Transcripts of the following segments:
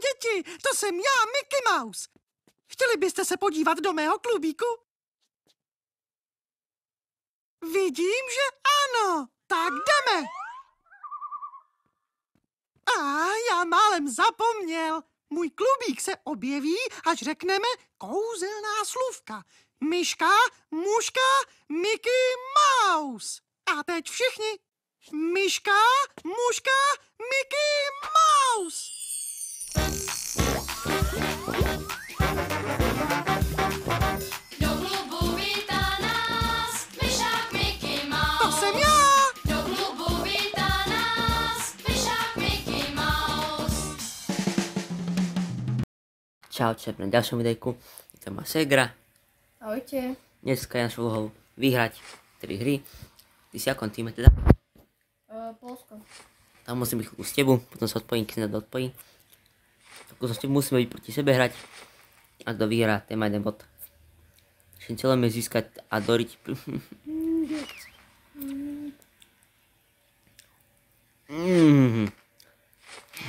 děti, to jsem já, Mickey Mouse. Chtěli byste se podívat do mého klubíku? Vidím, že ano. Tak jdeme. Já málem zapomněl. Můj klubík se objeví, až řekneme kouzelná slůvka. Myška, muška, Mickey Mouse. A teď všichni. Myška, muška, Mickey Mouse. Do klubu vítá nás myšák Mickey Mouse. To jsem já. Do klubu vítá nás myšák Mickey Mouse. Čaute pri ďalšom videjku, je to moja ségra. Ahojte. Dneska je našou úlohou vyhrať 3 hry. Ty si akom týme teda? Polsko. Tam musím byť chvíľku s tebou, potom sa odpojím, keď sa to odpojí. Tak musíme byť proti sebe hrať. A kto vyhrá, ten má jeden bod. Všem cieľom je získať a doriť.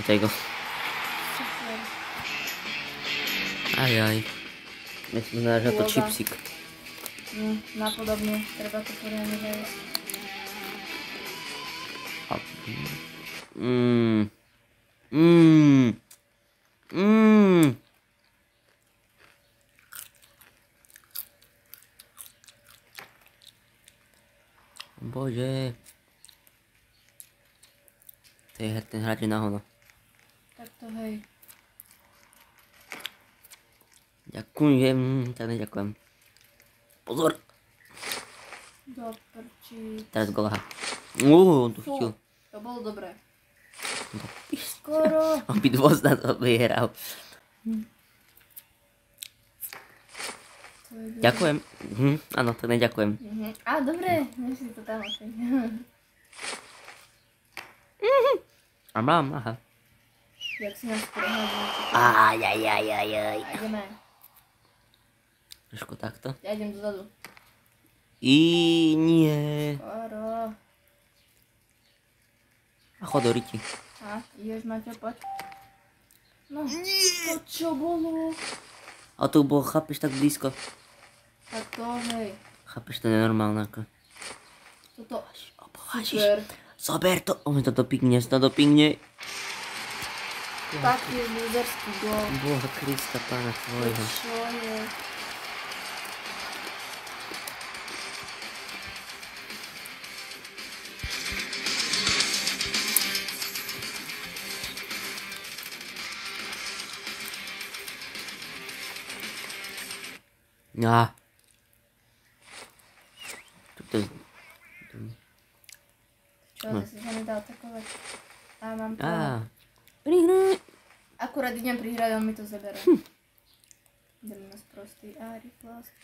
Tego. Super. Ajaj. Myslím, že na to Połowa. čipsik. Napodobne, treba to poriadne zajesť. Bože. To je ten hráč na hono. Tak to hej. Ďakujem, tak neďakujem. Pozor. Do prčí. Teraz golaha. On tu chytil. To bolo dobré. No, pís. Skoro. Obidvo na to vyhral. To je Ďakujem. Áno, tak neďakujem. Á, dobre. Nech si to tam opäť. A mám, aha. Jak si nás prehľadil. Ajajajajaj. Ideme. Trošku takto. Ja idem dozadu. Nie. Skoro. A chod do riti. A, ideš, Maťo, poď. No, to čo bolo? A to bolo, chápeš, tak blízko. Tak to hej. Chápeš, to je nenormálne. Ako. Toto. Ježiš. Super. Zober to. On to dopíkne, to dopíkne. Taký je lúzerský gól. Boha Krista, pána tvojho. Čo je? Á. Toto je... Čo, zase sa mi dá atakovať. A mám to. Á. Prihraj. Akurát idem prihrať, on mi to zabere. Idem na sprostý a replast.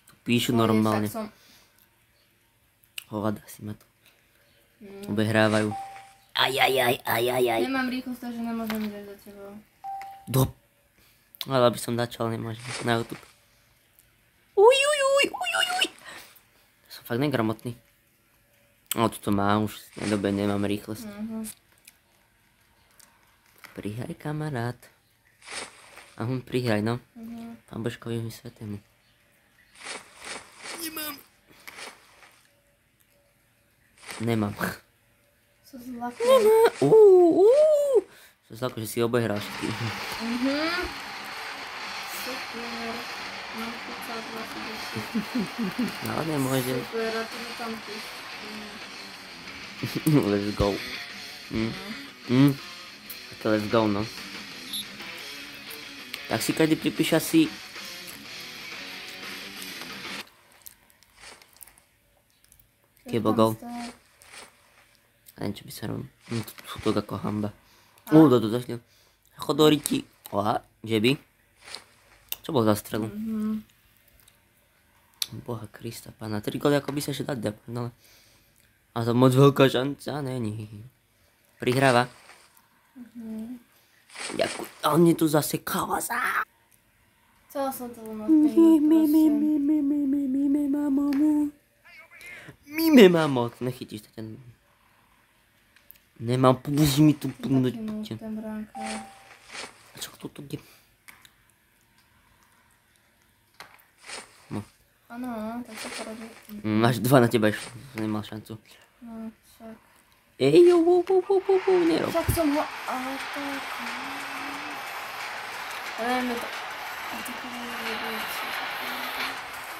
Tu píšu normálne. Tak som... Hovada si ma tu. Obehrávajú. Ajajaj. Nemám rýchlosť, takže nemôžem ísť za tebou. Ale aby som začal, nemôžem. Na YouTube. Uj. Som fakt negramotný. O, tu to má, už v dobe nemám rýchlosť. Prihraj, kamarát. Ahoj, prihraj, no. Pán Božkovi mi svetému. Nemám. Co zlako. Som zlako, že si obehral všetky. Super. Mám 52. No, nemôžem. Super, a to tam píš. Let's go. Tak let's go, no. Tak si každý pripíše asi... Kebo gol. A neviem, čo by sa robil. Sú to ako hamba. To zašli. Chod do riti. Že by? Čo bol za strelu? Boha Krista, pána. 3 góly ako by sa ešte dať, no. A to moc veľká šanca není. Prihráva. Ďakujem. A on je tu zasekáva sa. Chcela som to len odtiahnuť, prosím. Mime, mamo. Nechytíš to ten... Nemám, pomôž mi tu pnúť. Ten bránka. A čo kto tu kde? No. Áno, tak sa to robí. Máš 2 na teba ešte, nemal šancu. No, však. Ej, nerob. Však som ho... Ale tak... Dajme to...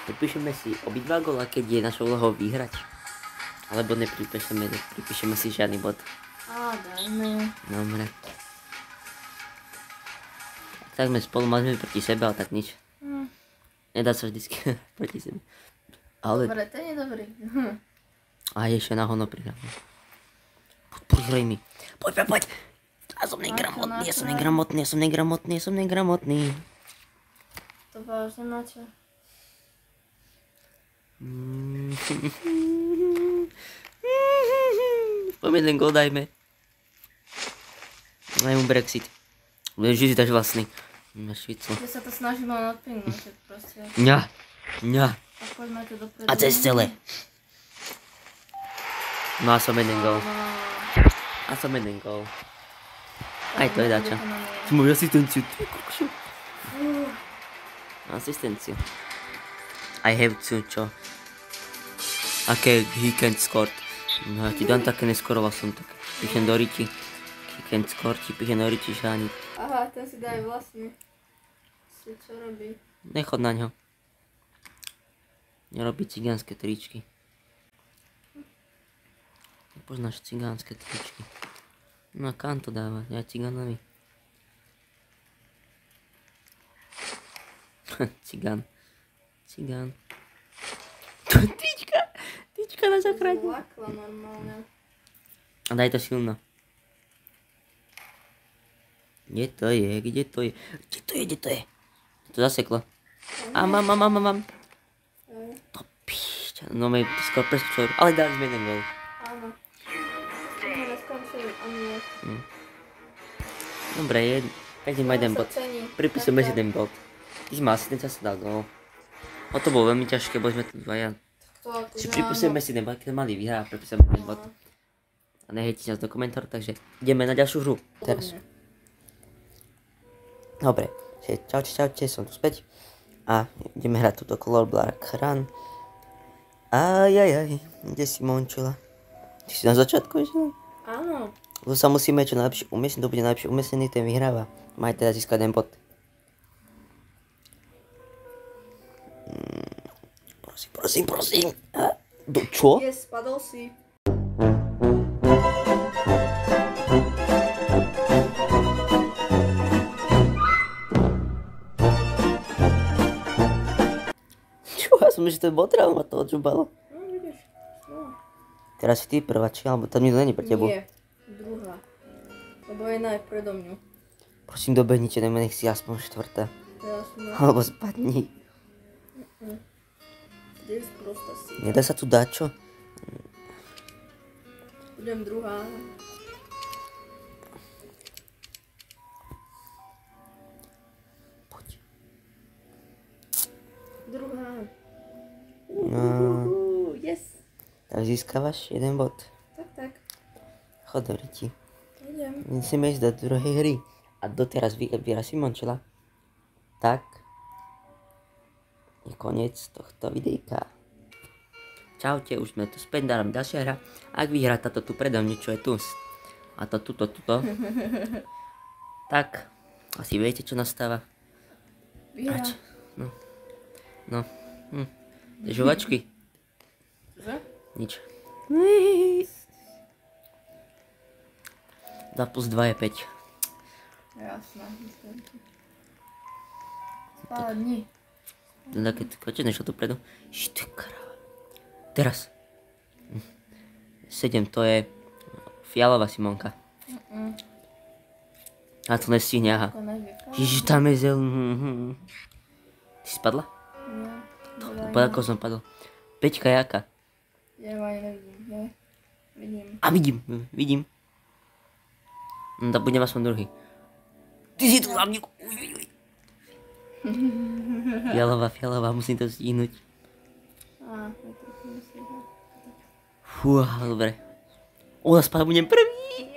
Pripíšeme si obidva góla, keď je našou úlohou vyhrať. Alebo nepripíšeme si žiadny bod. Á, dajme. Dobre. Tak sme spolu, máme proti sebe, ale tak nič. Nedá sa vždycky proti sebe. Ale... Dobre, to je dobrý. A ešte na hono prihrám. Prihraj mi. Poď. Ja som negramotný. To vážne na čo? Poďme jeden gól dajme. Daj mu Brexit. Budeš si dáš vlastný. Na Švicu. Ja sa to snažím len odpingnúť, tak proste. Ňa. A poďme to dopredu. A cez celé. No a som jeden gól. Aj to je dačo. Ty moju asistenciu. Ty kokšo. Asistenciu. I have to, čo? Aké he can't score. No ja ti dám také, neskoroval som také. Píšem do Riti. He can't score, ti píšem do Riti, že ani. Aha, ten si daj vlastne. Čo robí? Nechod na ňo. Nerobí cigánske tričky. Nepoznáš cigánske tričky. No a kam to dáva? Ja cigánovi. Cigán. Tyčka na zachráni. Zlakla normálne. A daj to silno. Kde to je? To zaseklo. A mám. To píšťa. No mi skoro preskočil. Ale dali sme jeden gól. Áno. Sme neskončili ani nie. Dobre, každý má jeden bod. Pripísujeme si jeden bod. Ty si mal asi ten čas dal gól. O to bolo veľmi ťažké, bo sme tu dvaja. Si pripísujeme si jeden bod, keď mali vyhrá, pripísujeme jeden bod. A nehejte nás do komentárov, takže ideme na ďalšiu hru. Teraz. Dobre, čaute, som tu späť. A ideme hrať túto Color Black Run. Ajajaj, kde si Mončila? Ty si na začiatku ešte? Áno. To sa musíme čo najlepšie umiestniť, to bude najlepšie umiestnený, ten vyhráva. Maj teda získať jeden bod. Prosím. Čo? Yes, spadol si. Čo? Ja som ešte ten botral ma to odžubalo. No, vidíš. No. Teraz si ty prvá, či? Alebo tam nikto není pre tebu. Nie, druhá. Lebo jedna je predo mňu. Prosím, dobehnite, nech si aspoň štvrtá. Ja som na... Alebo spadni. Kde je prosta si? Nedá sa tu dať čo? Budem druhá. Poď. Druhá. No, Yes. tak získavaš jeden bod. Tak. Chod do Riti. Idem. Musíme ísť do druhej hry. A doteraz vyhrá Simončila. Tak. Je koniec tohto videjka. Čaute, už sme tu späť, dávam ďalšia hra. Ak vyhrá táto tu predo mňa, čo je tu. A to tuto. Tak. Asi viete, čo nastáva. Vyhrá. No. Žovačky. Že? Nič. 2 plus 2 je 5. Jasné. Spadni. Teda keď koče nešlo tu predu. Ty kráva. Teraz. 7 to je fialová Simonka. A to nestihne, aha. To nevyká. Ježiš, tam je zelený. Ty si spadla? Nie. Povedal, ako som padol. 5 jaká? Ja ani nevidím, nie? Vidím. A vidím. No tak budem aspoň druhý. Ty si tu hlavne. Uj. Fialová, musím to stihnúť. Á, to trochu musí. Fú, dobre. Spadol budem prvý.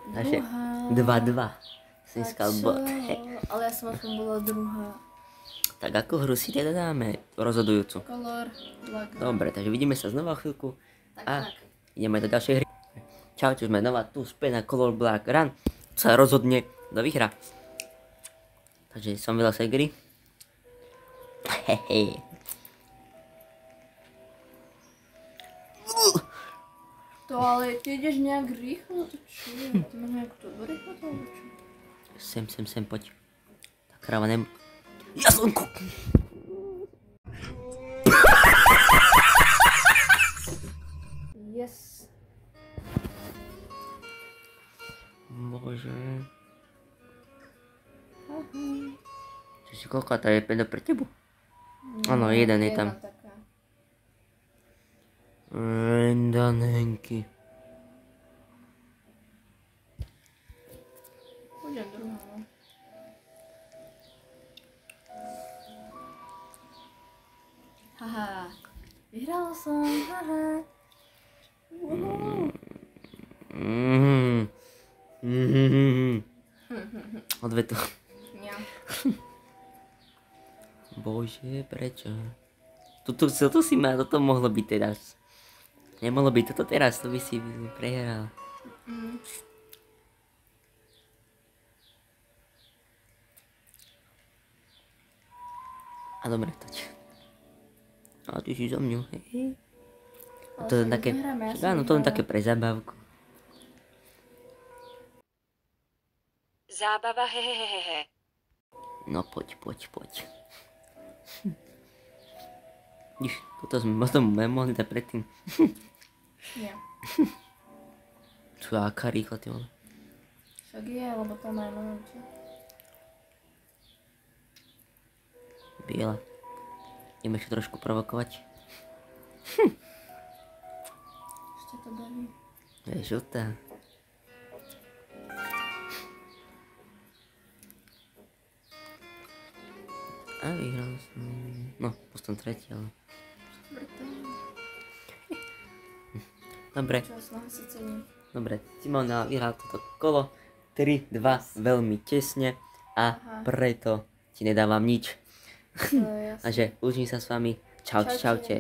Takže Druhá. 2-2. Som získal bod. Ale ja som aspoň bola druhá. Tak ako hru si teda dáme rozhodujúcu? Color Black. Dobre, takže vidíme sa znova o chvíľku. A Tak. ideme do ďalšej hry. Čaute, sme znova tu späť na Color Black Run. Sa rozhodne, kto vyhrá. Takže som vedel sa hry. Hehe. To ale ty ideš nejak rýchlo, to čo je? Ty máš nejakú to rýchlo to alebo čo? Sem, poď. Tá kráva Ja slnku! Yes. Bože. Čo si koľko to je peda pre tebu? Áno, jeden je tam. Taká. Rendanenky. Budem druhá, no. Haha. Vyhrala som, haha. Odvetu. Ja. Bože, prečo? Toto si má, toto mohlo byť teraz. Nemohlo byť toto teraz, to by si prehral. A dobre, toď. A ty si za mňu, hej. A to je Ale také, vyhráme, ja som áno, to len vyhrala. také pre zabavku. Zábava hehehehe. No poď. Iš, toto sme potom mohli dať predtým. Nie. Čo, aká rýchla, ty vole. Však je, lebo tam aj moment. Biela. Ideme ešte trošku provokovať. Ešte to baví. To je žltá. A vyhral som. No, postom tretí, ale... Dobre, Čo snaha sa cení. dobre. Simona vyhral toto kolo. 3-2, veľmi tesne. A preto ti nedávam nič. To je jasné. Takže užím sa s vami. Čaute. Čaute.